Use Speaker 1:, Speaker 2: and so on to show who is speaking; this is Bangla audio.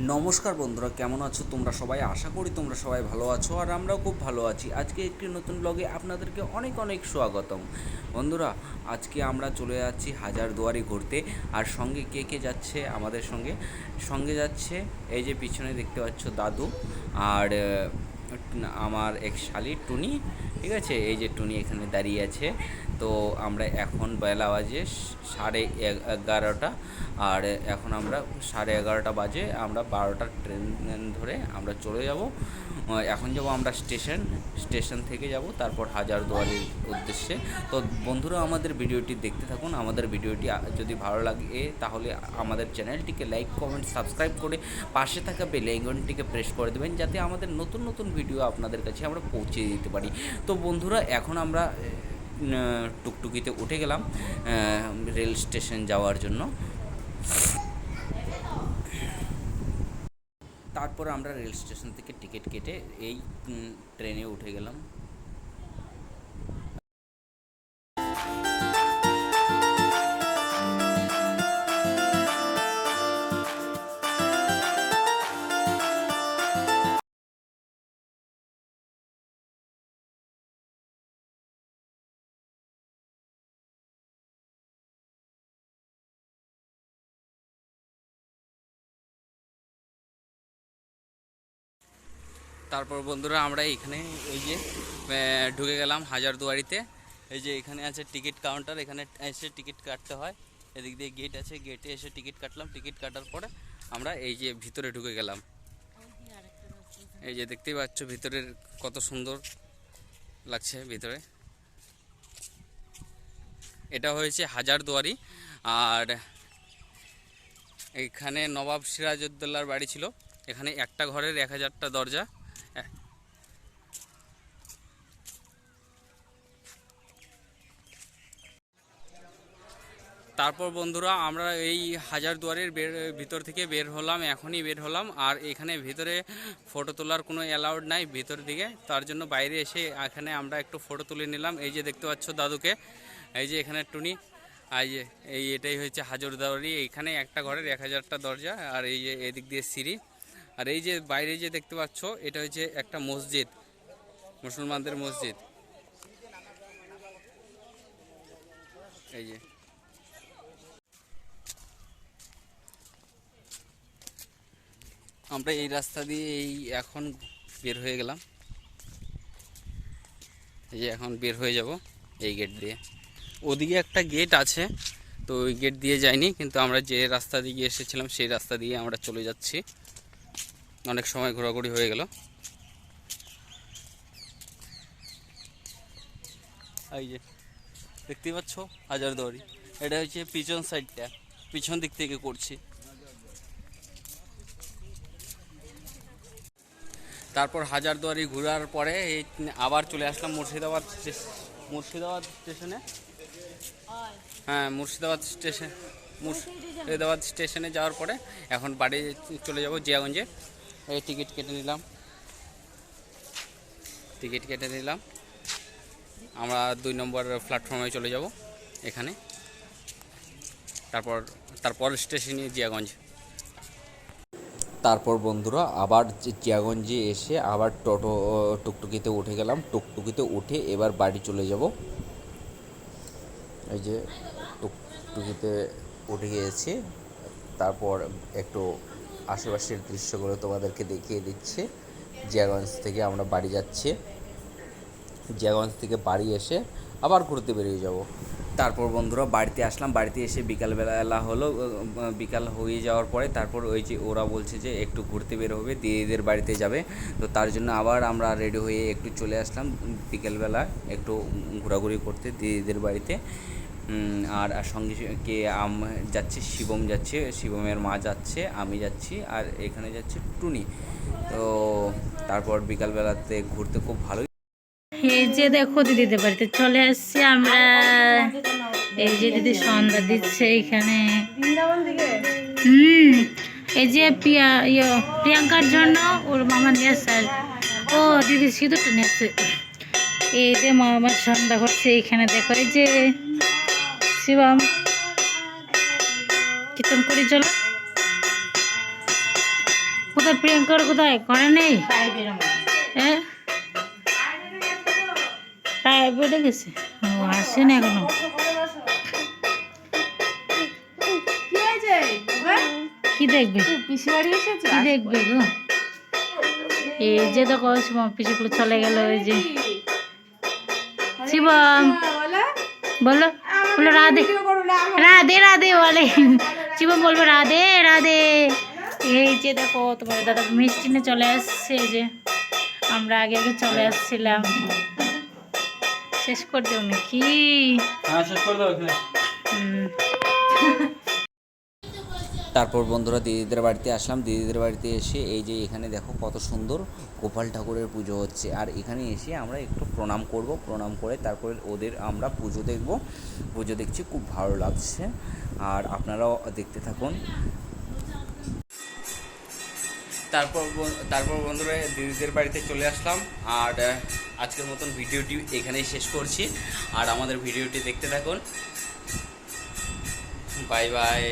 Speaker 1: নমস্কার বন্ধুরা, কেমন আছো তোমরা সবাই? আশা করি তোমরা সবাই ভালো আছো আর আমরাও খুব ভালো আছি। আজকে একটি নতুন ব্লগে আপনাদেরকে অনেক অনেক স্বাগতম। বন্ধুরা, আজকে আমরা চলে যাচ্ছি হাজারদুয়ারি ঘুরতে। আর সঙ্গে কে কে যাচ্ছে আমাদের সঙ্গে? সঙ্গে যাচ্ছে এই যে পিছনে দেখতে পাচ্ছ দাদু, আর আমার এক শালি টুনি। ঠিক আছে, এই যে টুনি এখানে দাঁড়িয়ে আছে। তো আমরা এখন বেলা বাজে 11:30। আর এখন আমরা 11:30 বাজে, আমরা 12টার ট্রেন ধরে আমরা চলে যাব। এখন যাব আমরা স্টেশন থেকে যাব তারপর হাজারদুয়ারির উদ্দেশ্যে। তো বন্ধুরা, আমাদের ভিডিওটি দেখতে থাকুন। আমাদের ভিডিওটি যদি ভালো লাগে তাহলে আমাদের চ্যানেলটিকে লাইক, কমেন্ট, সাবস্ক্রাইব করে পাশে থাকা বেল আইকনটিকে প্রেস করে দেবেন, যাতে আমাদের নতুন নতুন ভিডিও আপনাদের কাছে আমরা পৌঁছে দিতে পারি। তো বন্ধুরা, এখন আমরা টুকটুকিতে উঠে গেলাম রেল স্টেশন যাওয়ার জন্য। তারপর আমরা রেল স্টেশন থেকে টিকিট কেটে এই ট্রেনে উঠে গেলাম। তারপর বন্ধুরা, আমরা এখানে এই যে ঢুকে গেলাম হাজারদুয়ারিতে। এই যে এখানে আছে টিকিট কাউন্টার, এখানে এসে টিকিট কাটতে হয়। এদিক দিয়ে গেট আছে, গেটে এসে টিকিট কাটলাম। টিকিট কাটার পরে আমরা এই যে ভিতরে ঢুকে গেলাম। এই যে দেখতেই পাচ্ছ ভিতরের কত সুন্দর লাগছে ভিতরে। এটা হয়েছে হাজারদুয়ারি। আর এইখানে নবাব সিরাজউদ্দৌলার বাড়ি ছিল। এখানে একটা ঘরের 1000টা দরজা। তারপর বন্ধুরা, আমরা এই হাজারদুয়ারির ভিতর থেকে বের হলাম, এখনই বের হলাম। আর এখানে ভিতরে ফটো তোলার কোনো অ্যালাউড নাই ভিতর দিকে, তার জন্য বাইরে এসে এখানে আমরা একটু ফটো তুলে নিলাম। এই যে দেখতে পাচ্ছ দাদুকে, এই যে এখানে টুনি। আর যে এটাই হচ্ছে হাজারদুয়ারি। এইখানে একটা ঘরের 1000টা দরজা, আর এই যে এদিক দিয়ে সিঁড়ি। আর এই যে বাইরে যে দেখতে পাচ্ছ, এটা হচ্ছে একটা মসজিদ, মুসলমানদের মসজিদ। এই যে আমরা এই রাস্তা দিয়ে এখন বের হয়ে গেলাম। এই যে এখন বের হয়ে যাব এই গেট দিয়ে। ওদিকে একটা গেট আছে, তো ওই গেট দিয়ে যাইনি, কিন্তু আমরা যে রাস্তা দিয়ে এসেছিলাম সেই রাস্তা দিয়ে আমরা চলে যাচ্ছি। অনেক সময় ঘোরাঘুরি হয়ে গেল। এই যে দেখতেই পাচ্ছ হাজারদুয়ারি। এটা হচ্ছে পিছন সাইডটা, পিছন দিক থেকে করছি। তারপর হাজারদুয়ারি ঘোরার পরে এই আবার চলে আসলাম মুর্শিদাবাদ স্টেশনে। হ্যাঁ, মুর্শিদাবাদ স্টেশনে যাওয়ার পরে এখন বাড়ি চলে যাব জিয়াগঞ্জে। এই টিকিট কেটে নিলাম। আমরা 2 নম্বর প্ল্যাটফর্মে চলে যাব এখানে। তারপর স্টেশনে জিয়াগঞ্জ। তারপর বন্ধুরা, আবার জিয়াগঞ্জে এসে আবার টুকটুকিতে উঠে গেলাম। টুকটুকিতে উঠে এবার বাড়ি চলে যাব। এই যে টুকটুকিতে উঠে গিয়েছি। তারপর একটু আশেপাশের দৃশ্যগুলো তোমাদেরকে দেখিয়ে দিচ্ছে। জিয়াগঞ্জ থেকে আমরা বাড়ি যাচ্ছি। জিয়াগঞ্জ থেকে বাড়ি এসে আবার ঘুরতে বেরিয়ে যাব। তারপর বন্ধুরা বাড়িতে আসলাম। বাড়িতে এসে বিকালবেলা হলো। বিকাল হয়ে যাওয়ার পরে তারপর ওই যে ওরা বলছে যে একটু ঘুরতে বের হবে, দিদিদের বাড়িতে যাবে। তো তার জন্য আবার আমরা রেডি হয়ে একটু চলে আসলাম বিকেলবেলা একটু ঘোরাঘুরি করতে দিদিদের বাড়িতে। আর সঙ্গে কে যাচ্ছে, শিবম যাচ্ছে, শিবমের মা যাচ্ছে, আমি যাচ্ছি, আর এখানে যাচ্ছে টুনি। তো তারপর বিকালবেলাতে ঘুরতে খুব ভালোই।
Speaker 2: এই যে দেখো দিদিদের বাড়িতে চলে আসছি আমরা। এই যে দিদি সন্ধ্যা দিচ্ছে এখানে। এই যে প্রিয়াঙ্কার জন্য ওর মামা নিয়ে আসছে। ও দিদি সিঁদুরটা নিয়ে আসছে। এই যে মামা সন্ধ্যা করছে এখানে। দেখো এই যে শিবম কীর্তন করি চলো। কোথায় প্রিয়াঙ্কার কোথায় করে নেই? হ্যাঁ প্রাইভেটে গেছে, ও আসে না এখনো। কি দেখবে, কি দেখবে গো? এই যে দেখো শিবম পিছুগুলো চলে গেল। ওই যে শিবম বলো, বলো রাধে রাধে রাধে বলে শিবম, বলবো রাধে রাধে। এই যে দেখো তোমার দাদা মিষ্টি নিয়ে চলে আসছে। এই যে আমরা আগে আগে চলে আসছিলাম। শেষ করে দেও নাকি?
Speaker 1: শেষ করে দাও এখানে। তারপর বন্ধুরা দিদিদের বাড়িতে আসলাম। দিদিদের বাড়িতে এসে এই যে এখানে দেখো কত সুন্দর গোপাল ঠাকুরের পুজো হচ্ছে। আর এখানে এসে আমরা একটু প্রণাম করব, প্রণাম করে তারপরে ওদের আমরা পুজো দেখব। পুজো দেখছি, খুব ভালো লাগছে। আর আপনারাও দেখতে থাকুন। তারপর বন্ধুরা দিদিদের বাড়িতে চলে আসলাম। আর আজকের মতন ভিডিওটি এখানেই শেষ করছি। আর আমাদের ভিডিওটি দেখতে থাকুন। Bye bye.